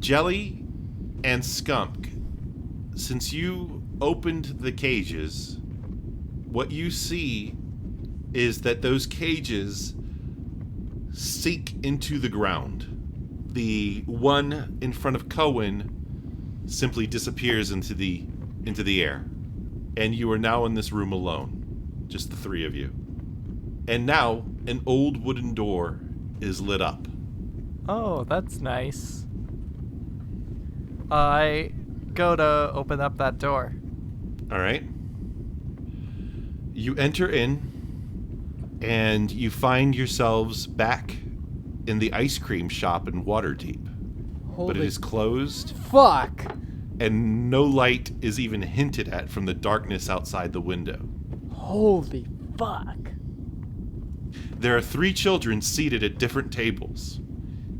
Jelly and Skumk, since you opened the cages, what you see is that those cages sink into the ground. The one in front of Coen simply disappears into the air. And you are now in this room alone. Just the three of you. And now an old wooden door is lit up. Oh, that's nice. I go to open up that door. All right. You enter in, and you find yourselves back in the ice cream shop in Waterdeep. But it is closed, Fuck! and no light is even hinted at from the darkness outside the window. Holy fuck. There are 3 children seated at different tables,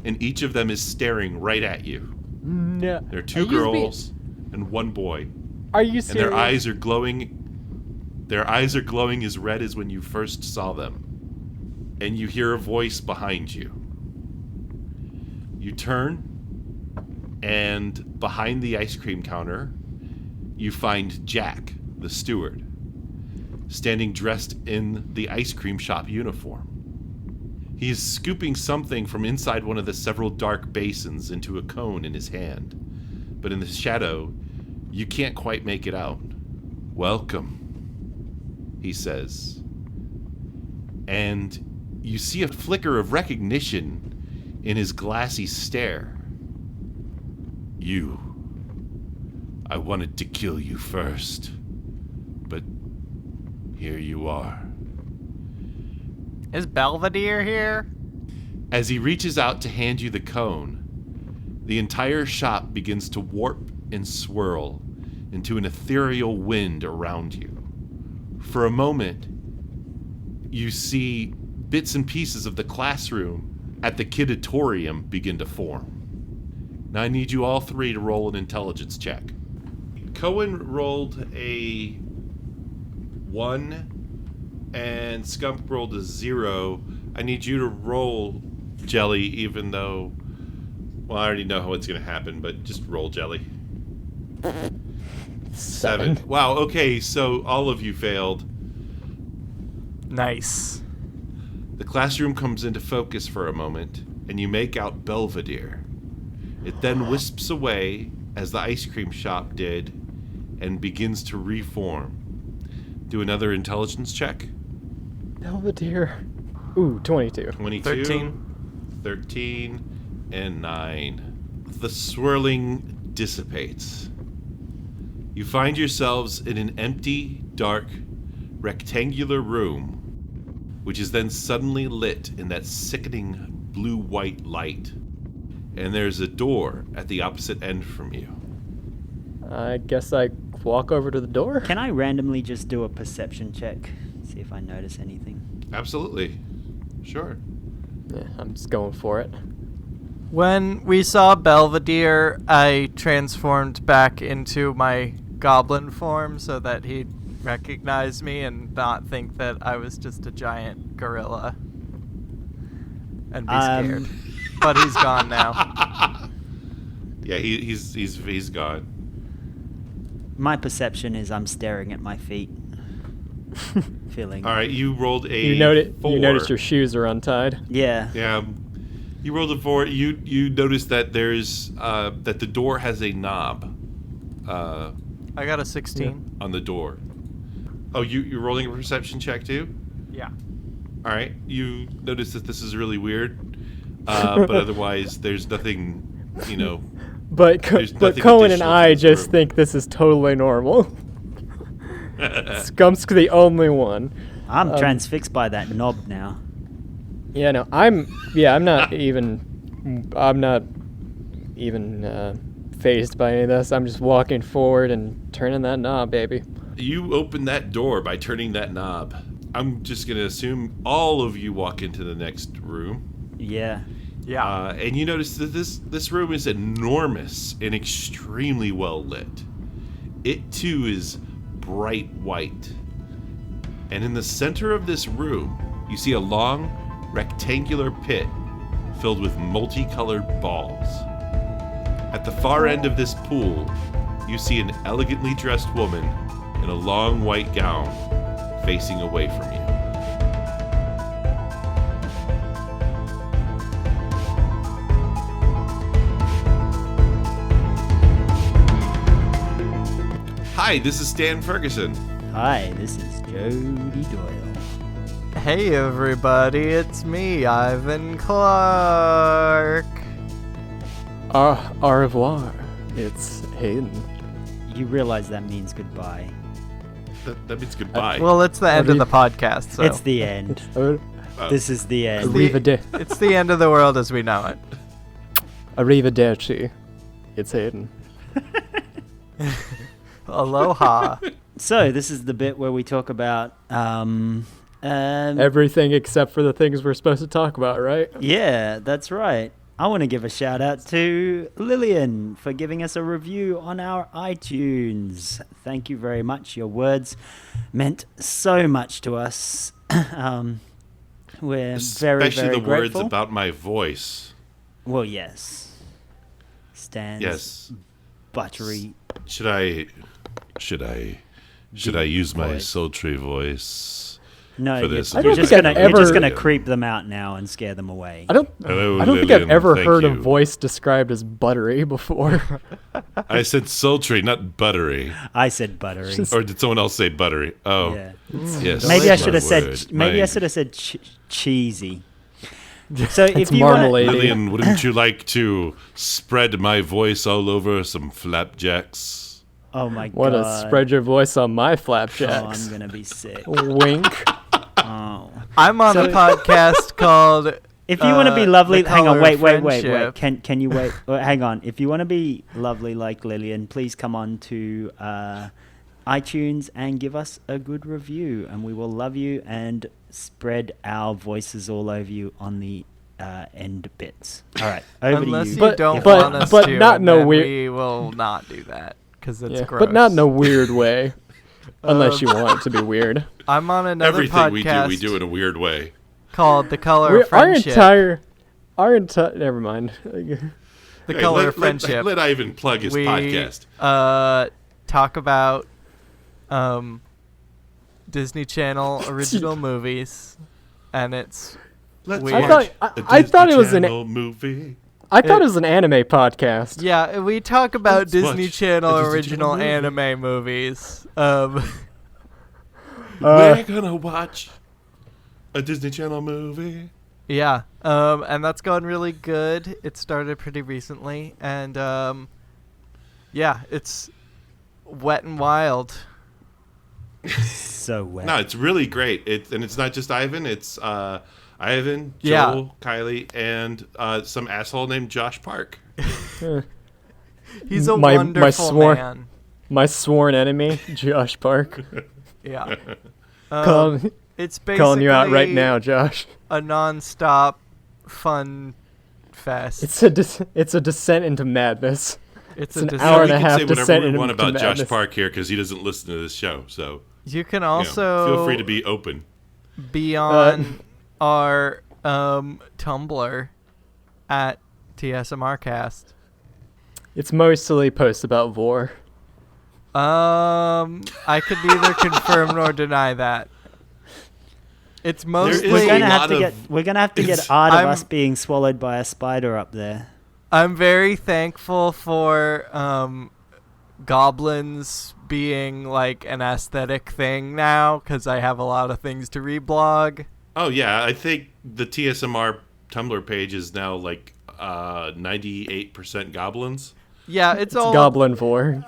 and each of them is staring right at you. No. There are 2 girls and 1 boy, Are you and serious? their eyes are glowing. Their eyes are glowing as red as when you first saw them. And you hear a voice behind you. You turn, and behind the ice cream counter, you find Jack, the steward, standing dressed in the ice cream shop uniform. He is scooping something from inside one of the several dark basins into a cone in his hand. But in the shadow, you can't quite make it out. "Welcome," he says. And you see a flicker of recognition in his glassy stare. "You. I wanted to kill you first, but here you are." Is Belvedere here? As he reaches out to hand you the cone, the entire shop begins to warp and swirl into an ethereal wind around you. For a moment, you see bits and pieces of the classroom at the kidatorium begin to form. Now I need you all 3 to roll an intelligence check. Coen rolled a 1 and Skumk rolled a 0. I need you to roll, Jelly, even though, well, I already know how it's going to happen, but just roll, Jelly. 7. Wow, okay, so all of you failed. Nice. The classroom comes into focus for a moment, and you make out Belvedere. It then wisps away, as the ice cream shop did, and begins to reform. Do another intelligence check. Belvedere. Ooh, 22. 22, 13, and 9. The swirling dissipates. You find yourselves in an empty, dark, rectangular room, which is then suddenly lit in that sickening blue-white light. And there's a door at the opposite end from you. I guess I walk over to the door. Can I randomly just do a perception check? See if I notice anything. Absolutely. Sure. Yeah, I'm just going for it. When we saw Belvedere, I transformed back into my goblin form so that he'd recognize me and not think that I was just a giant gorilla and be scared. But he's gone now. Yeah, he's gone. My perception is I'm staring at my feet. Feeling. All right, you rolled a You 4. notice your shoes are untied. Yeah. Yeah, you rolled a 4. You notice that there's that the door has a knob. I got a 16. On the door. Oh, you're rolling a perception check too? Yeah. All right. You notice that this is really weird, but otherwise there's nothing, But There's but nothing Coen and additional I to this just room. think this is totally normal. Skunk's the only one. I'm transfixed by that knob now. Yeah, no, I'm not even phased by any of this. I'm just walking forward and turning that knob, baby. You open that door by turning that knob. I'm just going to assume all of you walk into the next room. Yeah. Yeah. And you notice that this room is enormous and extremely well lit. It too is bright white. And in the center of this room, you see a long, rectangular pit filled with multicolored balls. At the far end of this pool, you see an elegantly dressed woman in a long white gown facing away from you. Hi, this is Stan Ferguson. Hi, this is Jody Doyle. Hey everybody, it's me, Ivan Clark. Au revoir. It's Hayden. You realize that means goodbye. That means goodbye. Well, it's the end of the podcast, so It's the end. This is the end. Arrivederci. it's the end of the world as we know it. Arrivederci. It's Hayden. Aloha. So this is the bit where we talk about Everything except for the things we're supposed to talk about, right? yeah, that's right. I want to give a shout out to Lillian for giving us a review on our iTunes. Thank you very much. Your words meant so much to us. We're Especially very the words grateful. about my voice. Well, yes. Stan's Yes. buttery. Should I use my voice. sultry voice? No, For you're, this. I you're don't just think gonna I've you're just ever- gonna creep them out now and scare them away. I don't Hello, think I've Lillian, ever thank heard a you. voice described as buttery before. I said sultry, not buttery. I said buttery. Or did someone else say buttery? Oh, Yeah. yes. Maybe I my should have said. word. Maybe I My- should have said cheesy. So It's if you want, marmalade. Lillian, wouldn't you like to spread my voice all over some flapjacks? oh my Want god, to spread your voice on my Oh, flapjacks? I'm gonna be sick. Wink. Oh. I'm on a So- podcast called If you want to be lovely, The hang on, Color wait. of Friendship. Can you wait? Hang on. If you want to be lovely like Lillian, please come on to iTunes and give us a good review, and we will love you and spread our voices all over you on the end bits. All right, over Unless to you you. But- don't but- want us but to, not and in a then weird- we will not do that because it's Yeah, gross. but not in a weird way. Unless you want it to be weird. I'm on another Everything podcast we do in a weird way. called The Color of Our Friendship. never mind. The Hey, Color let, of Friendship. Let Ivan plug his we podcast. talk about Disney Channel original movies, and it's Let's we- watch I thought- a I thought it Disney was an- Channel movie. I thought it was an anime podcast. yeah, we talk about Let's Disney watch Channel a Disney original Channel movie. anime movies. We're gonna watch a Disney Channel movie. Yeah, and that's gone really good. It started pretty recently, and yeah, it's wet and wild. So wet. No, it's really great. And it's not just Ivan. It's Ivan, Yeah. Joel, Kylie, and some asshole named Josh Park. He's a My wonderful man. My sworn enemy, Josh Park. Yeah. Calling, It's basically calling you out right now, Josh. a non-stop fun fest. It's a descent into madness. It's an a hour We and a can half say to whatever send we him want to about Josh madness. Park here because he doesn't listen to this show. So You can you know, also feel free to be open. be on our Tumblr at TSMRcast. It's mostly posts about vor. I could neither confirm nor deny that. It's mostly. We're gonna a have lot to of- get. We're gonna have to it's- get art of I'm- us being swallowed by a spider up there. I'm very thankful for goblins being like an aesthetic thing now because I have a lot of things to reblog. Oh yeah, I think the TSMR Tumblr page is now like 98% goblins. Yeah, it's all Goblin vor.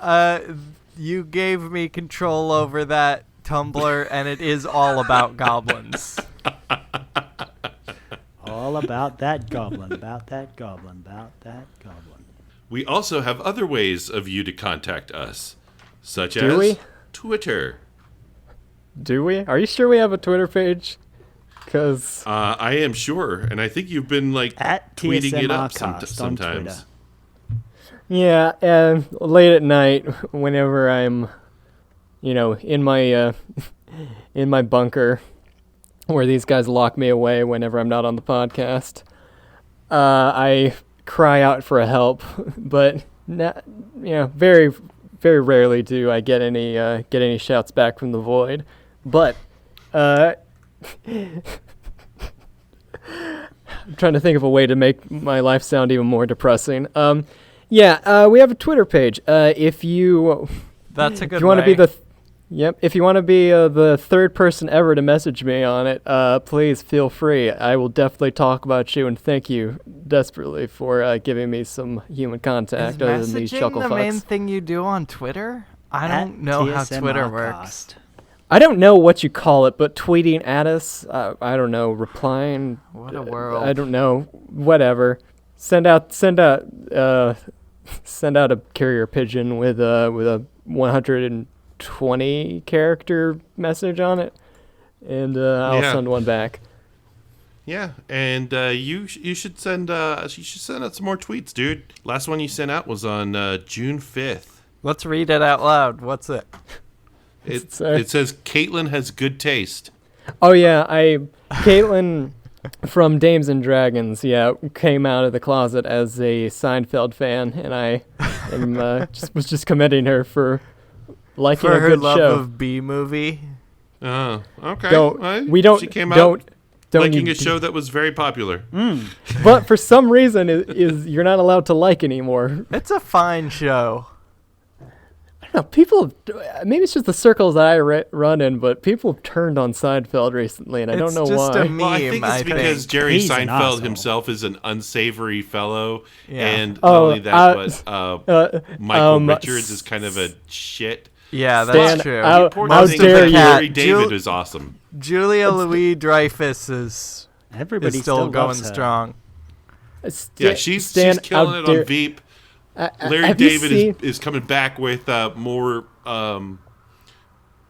You gave me control over that Tumblr, and it is all about goblins. All about that goblin. About that goblin. About that goblin. We also have other ways of you to contact us, such Do as we? Twitter. Do we? Are you sure we have a Twitter page? Because I am sure, and I think you've been like At tweeting it up TSMRcast on sometimes. Twitter. yeah, and late at night, whenever I'm, in my in my bunker, where these guys lock me away whenever I'm not on the podcast, I cry out for help, but very, very rarely do I get any shouts back from the void. But I'm trying to think of a way to make my life sound even more depressing. We have a Twitter page. If you That's a good if you want to way. be if you want to be the third person ever to message me on it, please feel free. I will definitely talk about you and thank you desperately for giving me some human Is contact other than these messaging chuckle the main fucks. thing you do on Twitter? I At don't know how Twitter TSMRcast. works. I don't know what you call it, but tweeting at us, I don't know, replying. What a world. I don't know, whatever. Send out a carrier pigeon with a 120 character message on it, and I'll Yeah. send one back. Yeah, and you should send out some more tweets, dude. Last one you sent out was on June 5th. Let's read it out loud. What's it? It say? says Caitlin has good taste. Oh yeah, Caitlin from Dames and Dragons, came out of the closet as a Seinfeld fan, and I was just commending her for liking For a her good love show. of B movie. Oh, okay. She came out don't liking you- a show that was very popular. But for some reason, is you're not allowed to like anymore. It's a fine show. I don't know. People, maybe it's just the circles that I run in, but people have turned on Seinfeld recently, and I don't It's know just why. a Well, I think meme, it's because think. Jerry He's an Seinfeld asshole. himself is an unsavory fellow, Yeah. and not Oh, only that, but Michael Richards is kind of a shit. Yeah, Stan, that's true. how Important thing dare is you? that Larry Ju- David is awesome. Julia Louis Dreyfus is Everybody still going loves her. strong. Yeah, she's Stan, killing how it dare- on Veep. Larry have you David seen- is coming back with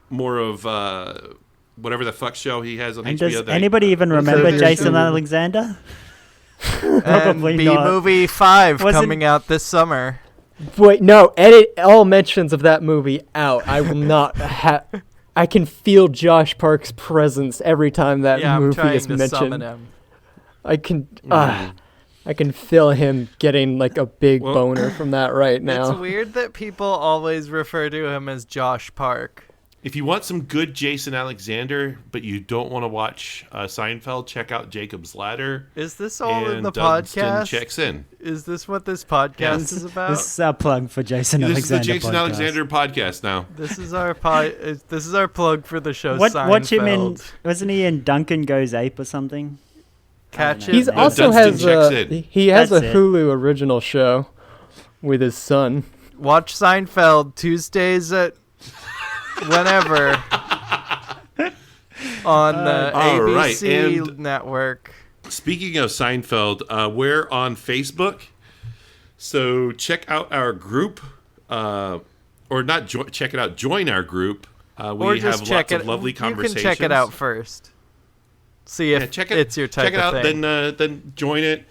more of whatever the fuck show he has on And HBO. does that- anybody even What's remember that Jason show? Alexander? And Probably B not. movie 5 Wasn't- coming out this summer. Wait, no, edit all mentions of that movie out. I will not I can feel Josh Park's presence every time that Yeah, I'm movie trying is to mentioned. summon him. I can feel him getting like a big Well- boner from that right It's now. weird that people always refer to him as Josh Park. If you want some good Jason Alexander, but you don't want to watch Seinfeld, check out Jacob's Ladder. Is this all in And the Dunstan podcast? checks in. Is this what this podcast is about? This is our plug for Jason This is Alexander. the Jason podcast. Alexander podcast now. This is our this is our plug for the show Watch him in. Seinfeld. Wasn't he in Duncan Goes Ape or something? Catch I don't know. He's No, also Dunstan has checks a in. he has That's a it. Hulu original show with his son. Watch Seinfeld Tuesdays at whenever on the All right, ABC and- network. Speaking of Seinfeld, we're on Facebook, so check out our group, or not check it out. Join our group. Or We just have check lots it. of lovely You conversations. can check it out first. See if Yeah, check it. it's your type check it of out, thing. then join it,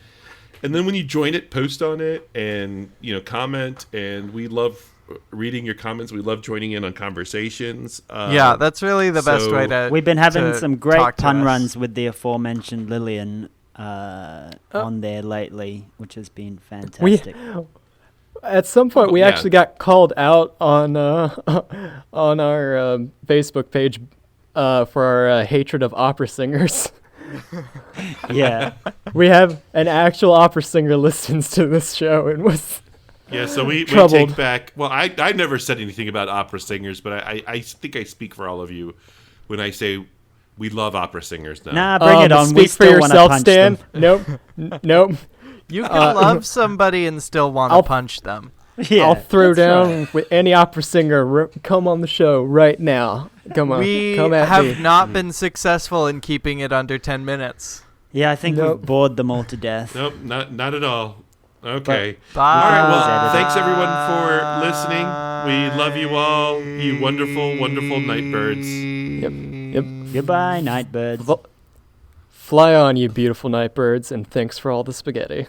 and then when you join it, post on it, and comment. And we love reading your comments. We love joining in on conversations. Yeah, that's really the best so way to. We've been having to some great talk to pun us. runs with the aforementioned Lillian on there lately, which has been fantastic. At some point, we Yeah. actually got called out on on our Facebook page for our hatred of opera singers. Yeah. We have an actual opera singer listens to this show and was Yeah, so we Troubled. take back. Well, I never said anything about opera singers, but I think I speak for all of you when I say we love opera singers now. Nah, bring it on. Speak We for still want to yourself, punch Stan. them. Nope, nope. You can love somebody and still want to I'll- punch them. Yeah, I'll throw that's down right. with any opera singer. Come on the show right now. Come on, We come at have me. not been successful in keeping it under 10 minutes. Yeah, I think Nope. we've bored them all to death. Nope, not at all. Okay. Bye. All right, well, Edited. thanks everyone for listening. We love you all, you wonderful, wonderful night birds. Yep. Goodbye, Nightbirds. Vo- Fly on, you beautiful night birds, and thanks for all the spaghetti.